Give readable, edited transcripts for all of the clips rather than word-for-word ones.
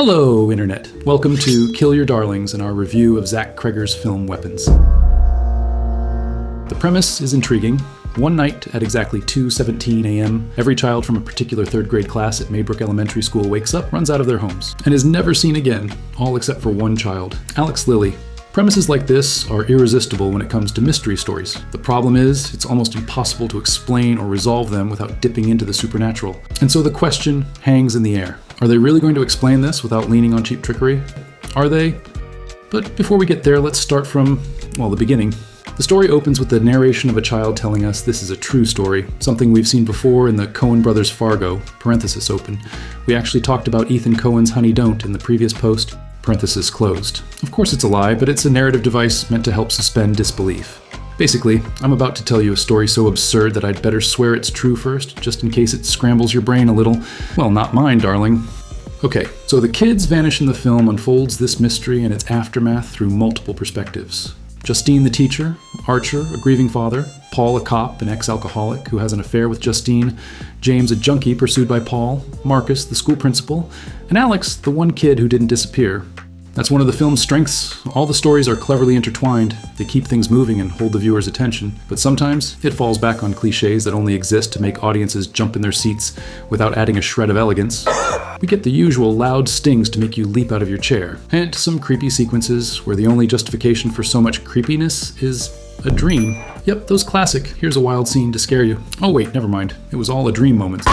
Hello, Internet. Welcome to Kill Your Darlings and our review of Zach Cregger's film Weapons. The premise is intriguing. One night at exactly 2:17 a.m., every child from a particular third grade class at Maybrook Elementary School wakes up, runs out of their homes, and is never seen again, all except for one child, Alex Lilly. Premises like this are irresistible when it comes to mystery stories. The problem is, it's almost impossible to explain or resolve them without dipping into the supernatural. And so the question hangs in the air. Are they really going to explain this without leaning on cheap trickery? Are they? But before we get there, let's start from, the beginning. The story opens with the narration of a child telling us this is a true story, something we've seen before in the Coen brothers' Fargo, parenthesis open. We actually talked about Ethan Coen's Honey Don't in the previous post, parenthesis closed. Of course it's a lie, but it's a narrative device meant to help suspend disbelief. Basically, I'm about to tell you a story so absurd that I'd better swear it's true first, just in case it scrambles your brain a little. Well, not mine, darling. Okay, so the kids vanish in the film unfolds this mystery and its aftermath through multiple perspectives. Justine the teacher, Archer, a grieving father, Paul a cop, an ex-alcoholic who has an affair with Justine, James a junkie pursued by Paul, Marcus the school principal, and Alex the one kid who didn't disappear. That's one of the film's strengths. All the stories are cleverly intertwined. They keep things moving and hold the viewer's attention. But sometimes it falls back on cliches that only exist to make audiences jump in their seats without adding a shred of elegance. We get the usual loud stings to make you leap out of your chair, and some creepy sequences where the only justification for so much creepiness is a dream. Yep, those classic, here's a wild scene to scare you. Oh wait, never mind. It was all a dream moments.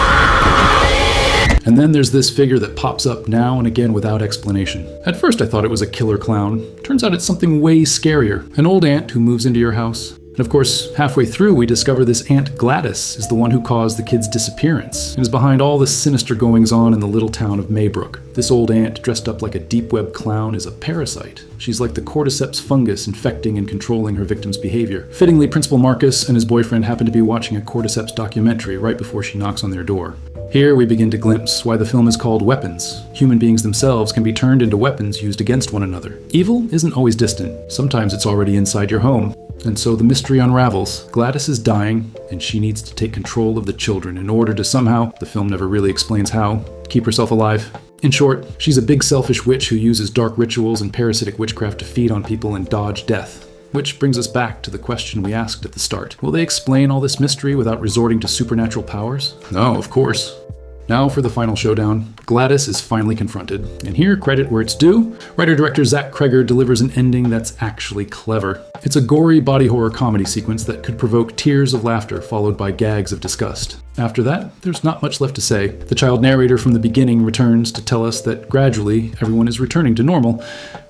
And then there's this figure that pops up now and again without explanation. At first I thought it was a killer clown. Turns out it's something way scarier. An old aunt who moves into your house. And of course, halfway through we discover this Aunt Gladys is the one who caused the kid's disappearance and is behind all the sinister goings-on in the little town of Maybrook. This old aunt, dressed up like a deep web clown, is a parasite. She's like the cordyceps fungus infecting and controlling her victim's behavior. Fittingly, Principal Marcus and his boyfriend happen to be watching a cordyceps documentary right before she knocks on their door. Here we begin to glimpse why the film is called Weapons. Human beings themselves can be turned into weapons used against one another. Evil isn't always distant. Sometimes it's already inside your home. And so the mystery unravels. Gladys is dying, and she needs to take control of the children in order to somehow, the film never really explains how, keep herself alive. In short, she's a big selfish witch who uses dark rituals and parasitic witchcraft to feed on people and dodge death. Which brings us back to the question we asked at the start. Will they explain all this mystery without resorting to supernatural powers? No, of course. Now for the final showdown. Gladys is finally confronted. And here, credit where it's due, writer-director Zach Cregger delivers an ending that's actually clever. It's a gory body horror comedy sequence that could provoke tears of laughter followed by gags of disgust. After that, there's not much left to say. The child narrator from the beginning returns to tell us that gradually everyone is returning to normal,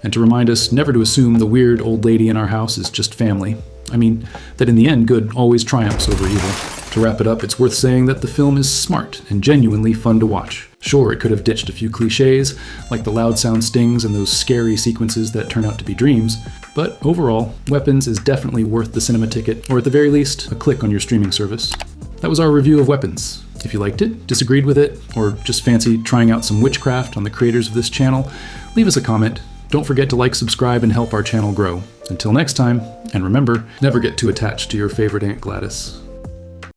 and to remind us never to assume the weird old lady in our house is just family. I mean, that in the end, good always triumphs over evil. To wrap it up, it's worth saying that the film is smart and genuinely fun to watch. Sure, it could have ditched a few cliches, like the loud sound stings and those scary sequences that turn out to be dreams, but overall, Weapons is definitely worth the cinema ticket, or at the very least, a click on your streaming service. That was our review of Weapons. If you liked it, disagreed with it, or just fancied trying out some witchcraft on the creators of this channel, leave us a comment. Don't forget to like, subscribe, and help our channel grow. Until next time, and remember, never get too attached to your favorite Aunt Gladys.